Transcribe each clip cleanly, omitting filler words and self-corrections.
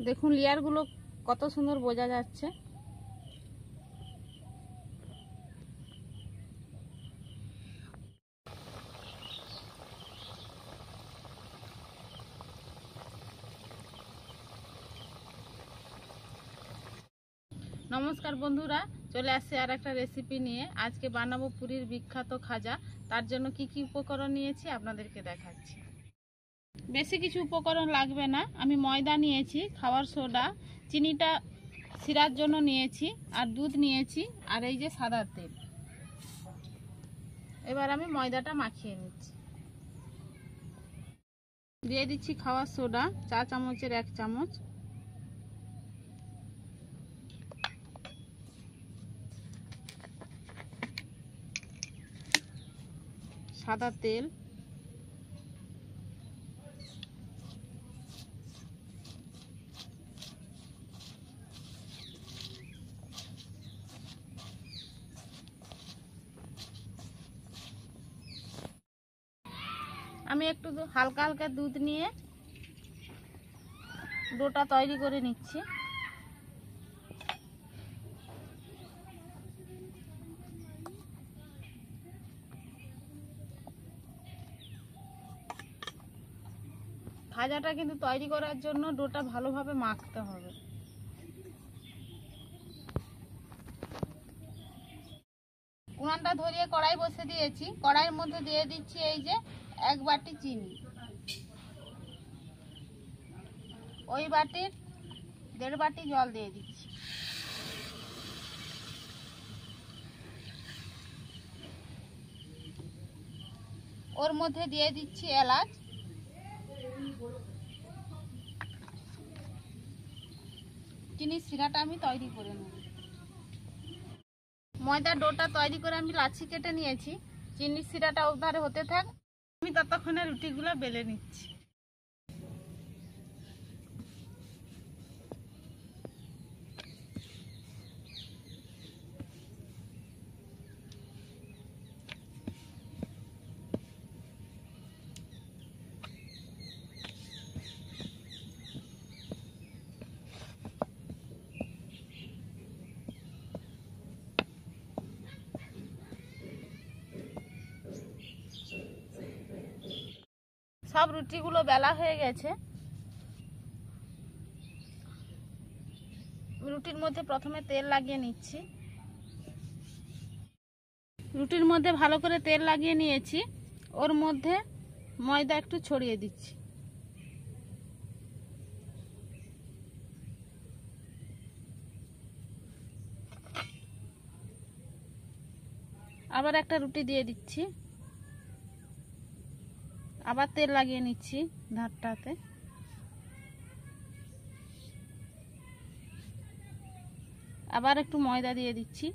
দেখুন লেয়ারগুলো কত সুন্দর বোঝা যাচ্ছে। নমস্কার বন্ধুরা, চলে আসছে আর একটা রেসিপি নিয়ে। আজকে বানাবো পুরীর বিখ্যাত খাজা। তার জন্য কি কি উপকরণ নিয়েছি আপনাদেরকে দেখাচ্ছি। বেশি কিছু উপকরণ লাগবে না। আমি ময়দা নিয়েছি, খাওয়ার সোডা, চিনিটা শিরার জন্য নিয়েছি, আর দুধ নিয়েছি, আর এই যে সাদা তেল। এবার আমি ময়দাটা মাখিয়ে নিচ্ছি। দিয়ে দিচ্ছি খাওয়ার সোডা, 4 চামচের 1 চামচ। সাদা তেল, আমি একটু হালকা হালকা দুধ নিয়ে ডোটা তৈরি করে নিচ্ছি। ভাজাটা কিন্তু তৈরি করার জন্য ডোটা ভালোভাবে মাখতে হবে। উনানটা ধরিয়ে কড়াই বসে দিয়েছি। কড়াইয়ের মধ্যে দিয়ে দিচ্ছি এই যে 1 বাটি চিনি, ওই বাটির 1.5 বাটি জল দিয়ে দিচ্ছি। ওর মধ্যে দিয়ে দিচ্ছি এলাচ, চিনির শিরাটা আমি তৈরি করে নেব। ময়দার ডোটা তৈরি করে আমি লাচ্ছি কেটে নিয়েছি। চিনির শিরাটা ওধারে হতে থাক, আমি ততক্ষণে রুটিগুলো বেলে নিচ্ছি। সব রুটিগুলো বেলা হয়ে গেছে। রুটির মধ্যে প্রথমে তেল লাগিয়ে নিচ্ছি। রুটির মধ্যে ভালো করে তেল লাগিয়ে নিয়েছি। ওর মধ্যে ময়দা একটু ছড়িয়ে দিচ্ছি। আবার একটা রুটি দিয়ে দিচ্ছি। আবার তেল লাগিয়ে নিচ্ছি ধারটাতে। আবার একটু ময়দা দিয়ে দিচ্ছি।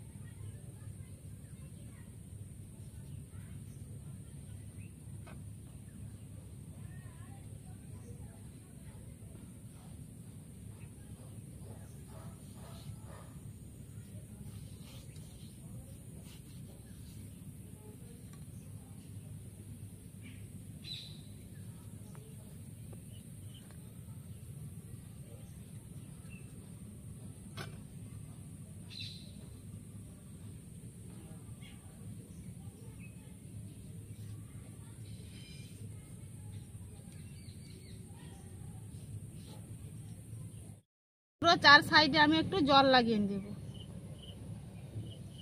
পুরো 4 সাইডে আমি একটু জল লাগিয়ে দেব।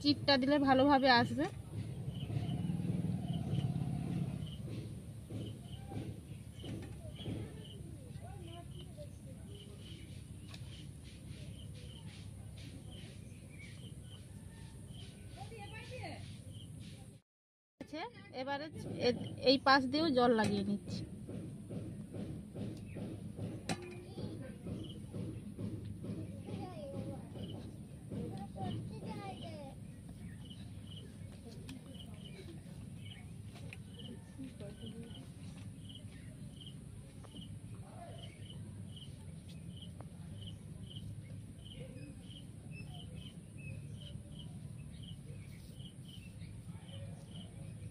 চিপটা দিলে ভালোভাবে আসবে। এবারে এই পাশ দিয়েও জল লাগিয়ে নিচ্ছি।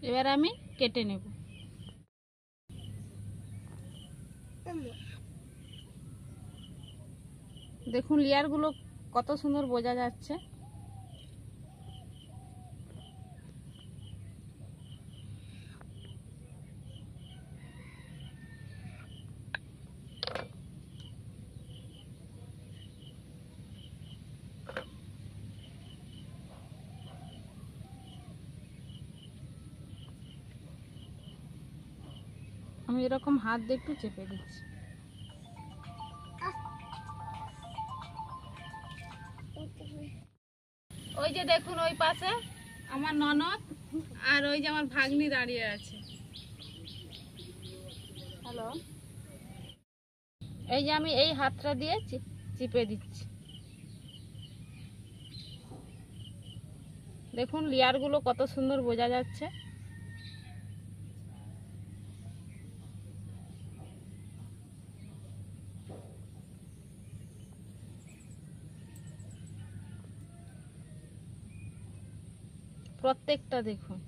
এবার আমি কেটে নেব। দেখুন লেয়ারগুলো কত সুন্দর বোঝা যাচ্ছে। আমি এরকম হাত দিয়ে একটু চেপে দিচ্ছি। ওই যে দেখুন ওই পাশে আমার ননদ আর ওই যে আমার ভাগ্নি দাঁড়িয়ে আছে। হ্যালো, এই যে আমি এই হাতটা দিয়ে চিপে দিচ্ছি। দেখুন লেয়ারগুলো কত সুন্দর বোঝা যাচ্ছে। প্রত্যেকটা দেখুন।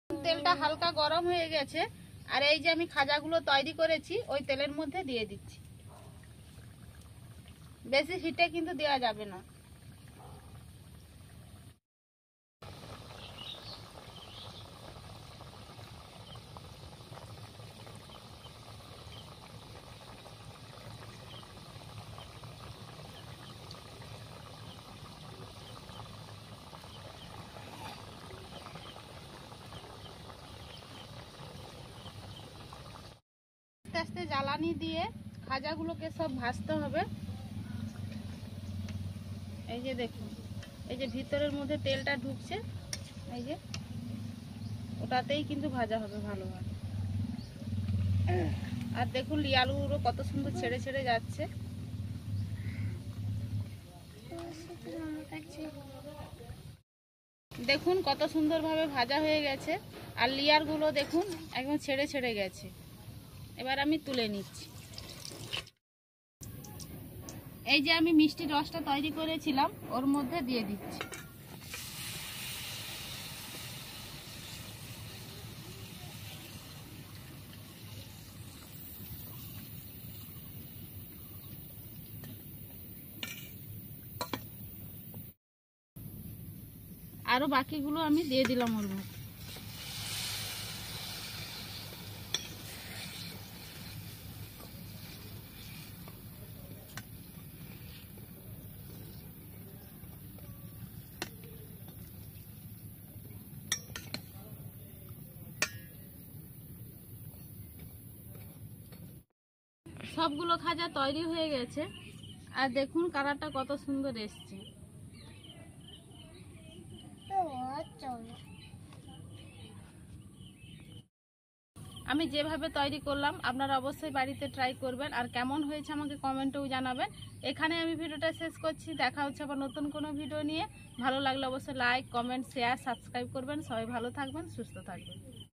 তেলটা হালকা গরম হয়ে গেছে, আর এই যে আমি খাজাগুলো তৈরি করেছি ওই তেলের মধ্যে দিয়ে দিচ্ছি। বেশি হিটে কিন্তু দেওয়া যাবে না। আস্তে আস্তে জ্বালানি দিয়ে খাজাগুলোকে সব ভাজতে হবে। এই যে দেখুন, এই যে ভিতরের মধ্যে তেলটা ঢুকছে, এই যে ওটাতেই কিন্তু ভাজা হবে ভালোভাবে। আর দেখুন লিয়ালগুলো কত সুন্দর ছেড়ে ছেড়ে যাচ্ছে। দেখুন কত সুন্দরভাবে ভাজা হয়ে গেছে, আর লেয়ারগুলো দেখুন একদম ছেড়ে ছেড়ে গেছে। এবার আমি তুলে নিচ্ছি। এই যে আমি মিষ্টি রসটা তৈরি করেছিলাম ওর মধ্যে দিয়ে দিচ্ছি। আরো বাকিগুলো আমি দিয়ে দিলাম ওর মধ্যে। সবগুলো খাজা তৈরি হয়ে গেছে, আর দেখুন কালারটা কত সুন্দর এসছে। আমি যেভাবে তৈরি করলাম আপনারা অবশ্যই বাড়িতে ট্রাই করবেন, আর কেমন হয়েছে আমাকে কমেন্টেও জানাবেন। এখানে আমি ভিডিওটা শেষ করছি। দেখা হচ্ছে আবার নতুন কোনো ভিডিও নিয়ে। ভালো লাগলে অবশ্যই লাইক, কমেন্ট, শেয়ার, সাবস্ক্রাইব করবেন। সবাই ভালো থাকবেন, সুস্থ থাকবেন।